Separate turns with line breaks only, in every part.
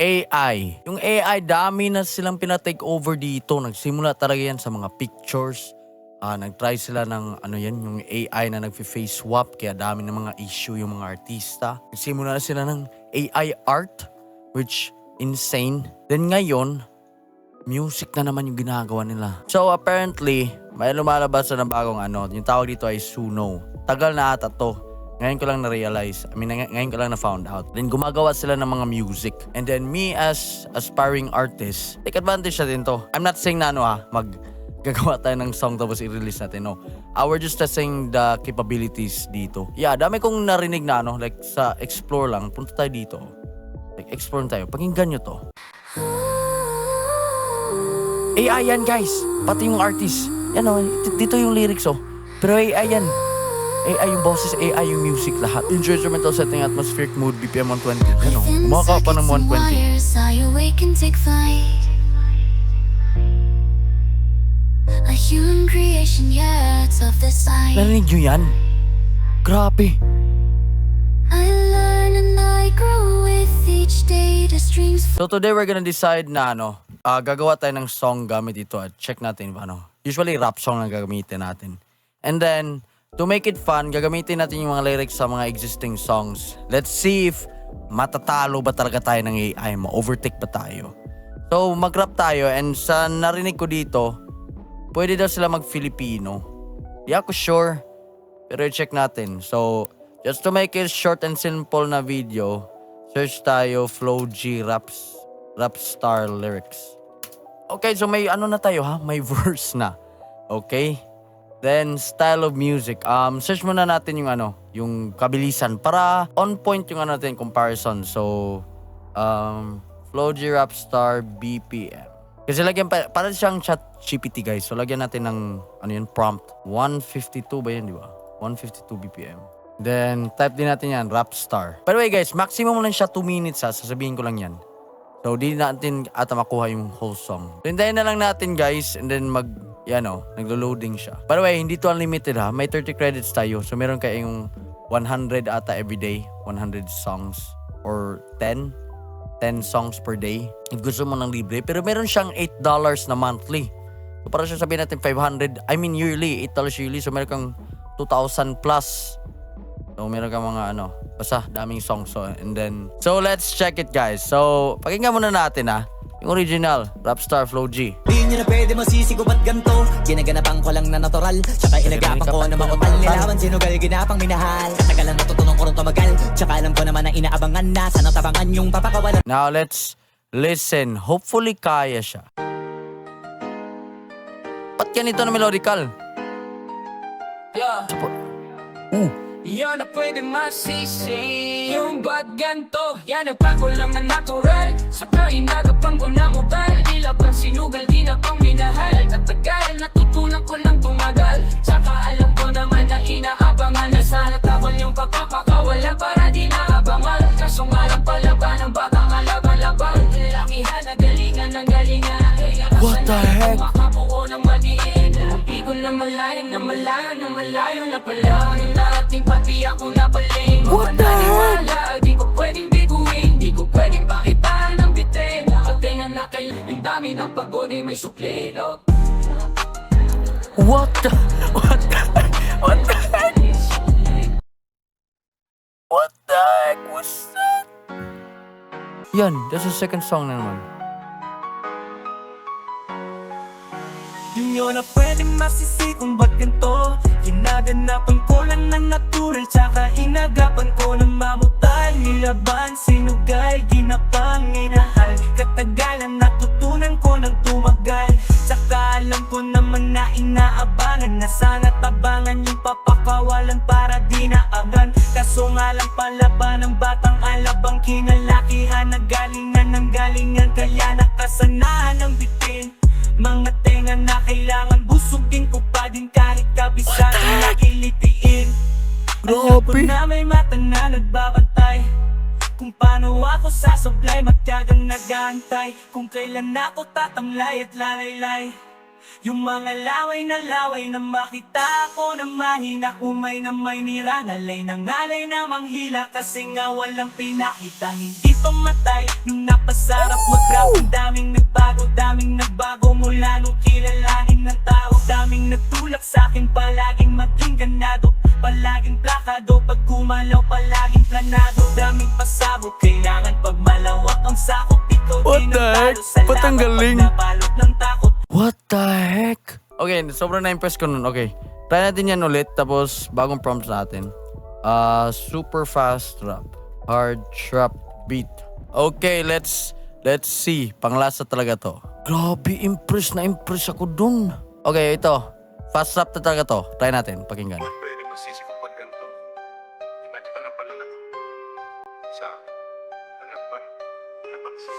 AI. Yung AI, dami na silang pinatake over dito. Nagsimula talaga yan sa mga pictures. Nag-try sila ng yung AI na nag-face swap. Kaya dami ng mga issue yung mga artista. Nagsimula na sila ng AI art, which insane. Then ngayon, music na naman yung ginagawa nila. So apparently, may lumalabas na bagong yung tawag dito ay Suno. Tagal na ata to. Ngayon ko lang na-realize. Ngayon ko lang na-found out. Then gumagawa sila ng mga music. And then me as aspiring artist, take advantage natin to. I'm not saying na maggagawa tayo ng song tapos i-release natin. No. We're just testing the capabilities dito. Yeah, dami kong narinig na like sa explore lang. Punta tayo dito. Like explore tayo. Pakinggan nyo to. AI yan guys. Pati yung artist. Yan dito yung lyrics Pero AI yan. AI yung boses, AI yung music, lahat. Instrumental setting, atmospheric mood, BPM 120. Kumaka pa ng 120. Narinig nyo yan? Grabe. So today we're gonna decide na gagawa tayo ng song gamit ito at check natin usually rap song ang gagamitin natin. And then to make it fun, gagamitin natin yung mga lyrics sa mga existing songs. Let's see if matatalo ba talaga tayo ng AI, ma-overtake ba tayo. So mag-rap tayo and sa narinig ko dito, pwede daw sila mag-Filipino. Di ako sure, pero check natin. So just to make it short and simple na video, search tayo Flow G Rap Star Lyrics. Okay, so may na tayo may verse na. Okay? Then, style of music. Search muna natin yung kabilisan para on point yung natin comparison. So, Flow G Rap Star BPM. Kasi lagyan para siyang chat GPT guys. So, lagyan natin ng prompt. 152 ba yun, di ba? 152 BPM. Then, type din natin yan, Rap Star. By the way guys, maximum lang siya 2 minutes sasabihin ko lang yan. So, di natin ata makuha yung whole song. So, hintayin na lang natin guys and then naglo-loading siya. By the way, hindi to unlimited may 30 credits tayo. So meron kayong 100 ata everyday, 100 songs or 10 songs per day. If gusto mo ng libre, pero meron siyang $8 na monthly. So para siya sabihin natin yearly, $8 yearly. So meron kang 2,000 plus. So meron kang mga basta daming songs. So let's check it guys. So pakinggan muna natin yung original, Rapstar Flow G.
Di nyo na pwede masisigo ba't ganto? Ginaganapan ko lang na natural. Tsaka inagapan ko na makutal. Nilawan sinugal, ginapang minahal. Katagalan natutunan ko rin tumagal. Tsaka alam ko naman na inaabangan na. Sana tabangan yung papakawalan.
Now let's listen. Hopefully kaya siya. Ba't ganito na melodical?
Yeah. Yan na pwede masisi yung ba't ganto. Yan ang pakulang na natural. Saka inagapang ko na mobile. Di labang sinugal, di na pang minahal. Katagalan natutunan ko lang tumagal. Saka alam ko naman na inaabangan na sana tabal yung pagpapakawala para di naabangan. Kaso nga lang palaban ang batang alaban-laban. Lakihan na galingan ng galingan.
What the heck?
Makabuo ng madiin. Pigol na malayo na pala. Na ating pati ako napaling.
What the heck?
Di ko pwedeng biguin. Di ko pwedeng pakitaan ng bitin. Nakatingan na kayo. Ang dami ng pagod ay may suplilo.
What the heck? What the heck was that? Yan, that's the second song na naman.
Di nyo na pwede masisi kung ba't ganito. Ginaganapan ko lang ng natural. Tsaka inagapan ko ng mamutal. Nilaban, sinugay, ginapang inahal. Katagalan natutunan ko ng tumagal. Tsaka alam ko naman na inaabangan na sana tabangan yung papakawalan para di naagan. Kaso nga lang palaban ng batang alabang kinalakihan. Nagalingan ng galingan kaya nakasanahan ng bitin. Mga tenga na kailangan busugin ko pa din kahit kabisado na kilitiin. Alam ko na may mata na nagbabantay kung paano ako sasablay, matyagang nag-aantay kung kailan ako tatamlay at lalaylay. Yung mga laway na makita ko na mahina, umay na may nirangalay, nangalay na manghila. Kasi nga walang pinakita, hindi pamatay nung napasarap mag-rap. Ang daming nagbago mula nung kilalanin ng tao. Daming nagtulak sa'kin, palaging maging ganado, palaging plakado, pag kumalaw palaging planado. Daming pasabog, kailangan pag malawak ang sakop. Ikaw
What
din
the
ang
heck?
talo sa
Ba't ang
laban
galing?
pag napalot ng takot.
What the heck? Okay, sobrang na-impress ko nun. Okay, try natin yan ulit. Tapos, bagong prompts natin. Super fast rap. Hard trap beat. Okay, let's see. Panglasa talaga to. Grabe, impress ako dun. Okay, ito. Fast rap na talaga to. Try natin, pakinggan.
Pwede masisi ko pag ganito. Imagine ka na pala na to. Sa anak ba? Dapat siya.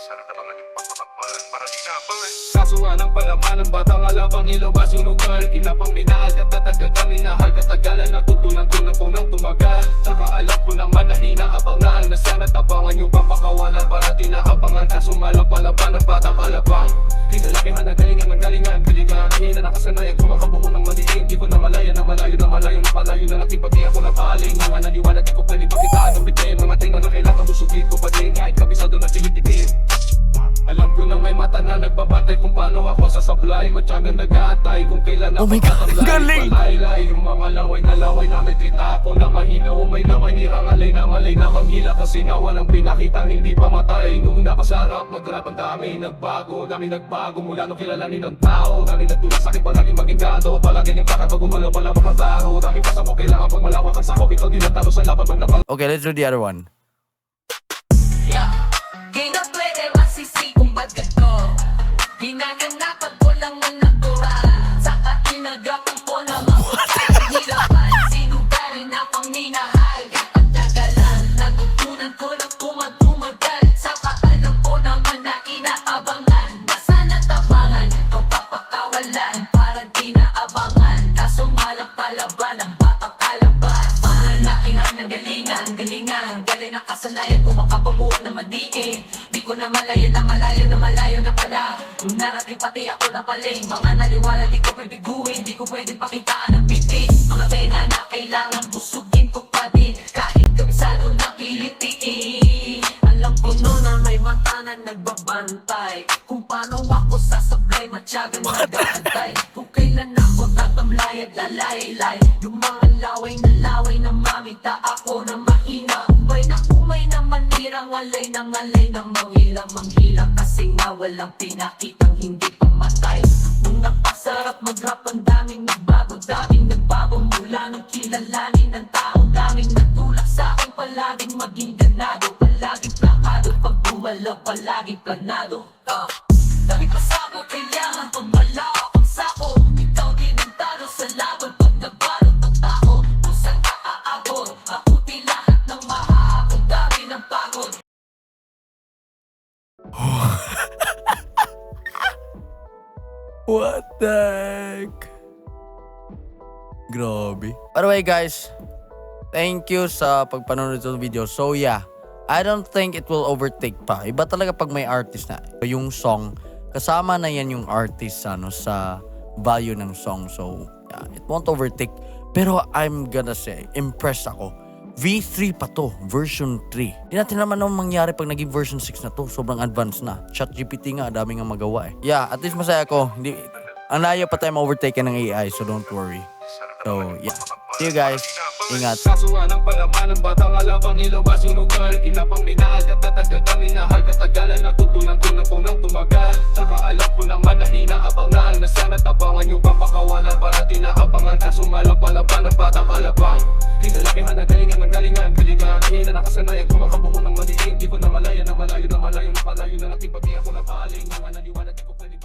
Sana tabangan yung pagpapagpalan para di napangan. Kaso nga ng palaman ng batang alabang ilabas yung lugar. Kinapang minahal at tatagal ka minahal. Katagalan natutunan ko na punang tumagal. Saka alam ko naman na inaabangan na sana tabangan yung pampakawalan para di naabangan. Kaso malang palaban ng batang alabang. Kinalakihan na galingan ng galingan. Galingan hina nakasanayan kung makabuo ng maliing. Di ko na malaya na malayo na nakipati ako na paling. Mga naniwala di ko pwede pakitaan ng bitin. Mga tinga na kailangan busugin ko pa din. Kahit kabisado na sinitigin. Alam ko na may mata na nagbabatay kung paano ako sasablay. Matyagang nag-aatay kung kailan
Oh my God, galing!
Palaylay, yung mga laway na may trita ako na mahina. Umay na may nirangalay na malay na manghila. Kasi nga walang pinakitang hindi pamatay. Nung napasarap mag-rap ang dami nagbago. Dami nagbago mula nung kilalanin ng tao. Dami nagtulak sa'kin palaging maging gado. Palaging yung bakit pag umalaw pala mapataro. Dami pasabok kailangan pag malawak ang sakop. Ikaw din natalo sa laban pag napal.
Okay, let's do the other one.
Di na pwede masisi kung ba't gato. Ginaganapan ko lang ang natural. Saka inagapan ko na mahirapan. Sinugarin na pang minahal. Kapag tagalan, natutunan ko lang tumagal. Saka alam ko naman na inaabangan. Basta natabangan, ito papakawalan. Para di naabangan, kaso malang palaban ang batang kalaban. Mahalakihan ng galingan. Galing na kasanayan kung makapabuo na madiin. Di ko na malayo na pala. Yung narating pati ako na paling. Mga naliwala di ko pabiguin. Di ko pwede pakitaan ng bitin. Mga pena na kailangan busugin ko pa din. Kahit kabisado na kilitiin. Alam ko no na may mata na nagbabantay. Kung paano ako sasablay, matyagang nag-aantay. Kung kailan ako tatamlay at lalaylay. Yung mga laway na mamita ako na mahina. Umay na manira, ngalay na manghila. Kasi nga walang pinakitang hindi pamatay. Nung napasarap mag-rap ang daming nagbago mula nung kilalanin ng tao. Daming nagtulak sa akin, palaging maging ganado. Palaging plakado, pag bumalaw palaging planado. Dami pasabog, kailangan pag malawak ang sako. Ikaw din ang talo sa laban pag nabalot ang tao. Kung saan ka aabot, mabuti lahat ng mahapon. Dami ng pagod.
What the heck? Grabe. By the way guys, thank you sa pagpanood nito video. So yeah, I don't think it will overtake pa. Iba talaga pag may artist na. Yung song, kasama na yan yung artist sa value ng song. So yeah, it won't overtake. Pero I'm gonna say, impressed ako. V3 pa to, version 3. Di natin naman naman mangyari pag naging version 6 na to. Sobrang advanced na. ChatGPT nga, dami nga magawa eh. Yeah, at least masaya ako. Hindi, ang layo pa tayo ma-overtake ng AI, so don't worry. So, yeah. See you guys. Ingat.
Kaso nga ng palaman ng batang alabang ilabas yung lugar. Kinapang minahal at tatagal ka minahal. Katagalan natutunan ko na punang tumagal. Saka alam ko naman na inaabangan na sana tabangan yung pampakawalan para di naabangan. Kaso malang palaban ng batang alabang. Kinalakihan na galingan. Hina nakasanayan kung makabuo ng maliing. Di ko na malaya na nakipati ako na paling. Mga naniwala di ko pwede